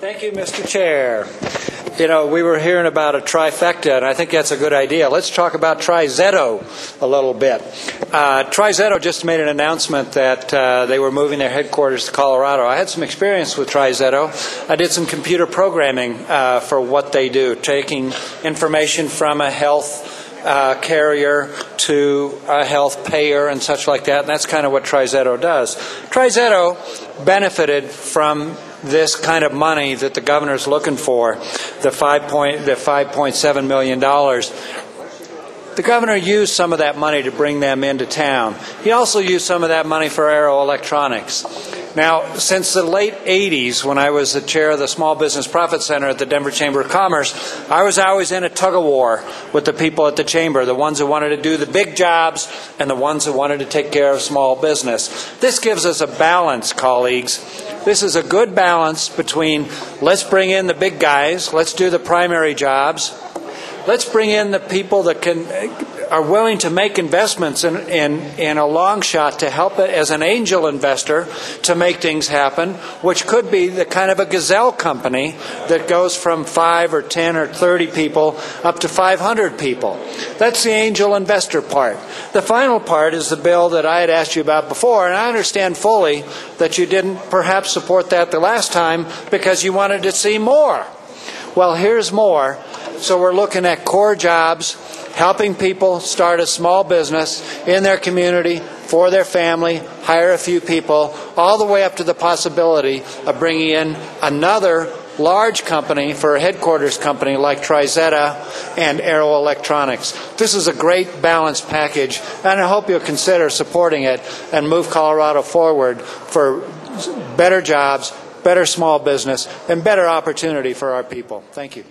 Thank you, Mr. Chair. You know, we were hearing about a trifecta, and I think that's a good idea. Let's talk about TriZetto a little bit. TriZetto just made an announcement that they were moving their headquarters to Colorado. I had some experience with TriZetto. I did some computer programming for what they do, taking information from a health carrier to a health payer and such like that, and that's kind of what TriZetto does. TriZetto benefited from this kind of money that the governor's looking for, the $5.7 million. The governor used some of that money to bring them into town. He also used some of that money for Arrow Electronics. Now, since the late 80s, when I was the chair of the Small Business Profit Center at the Denver Chamber of Commerce, I was always in a tug-of-war with the people at the Chamber, the ones who wanted to do the big jobs and the ones who wanted to take care of small business. This gives us a balance, colleagues. This is a good balance between let's bring in the big guys, let's do the primary jobs, let's bring in the people that are willing to make investments in a long shot to help it as an angel investor to make things happen, which could be the kind of a gazelle company that goes from 5 or 10 or 30 people up to 500 people. That's the angel investor part. The final part is the bill that I had asked you about before, and I understand fully that you didn't perhaps support that the last time because you wanted to see more. Well, here's more. So we're looking at core jobs, helping people start a small business in their community, for their family, hire a few people, all the way up to the possibility of bringing in another large company for a headquarters company like TriZetto and Arrow Electronics. This is a great balanced package, and I hope you'll consider supporting it and move Colorado forward for better jobs, better small business, and better opportunity for our people. Thank you.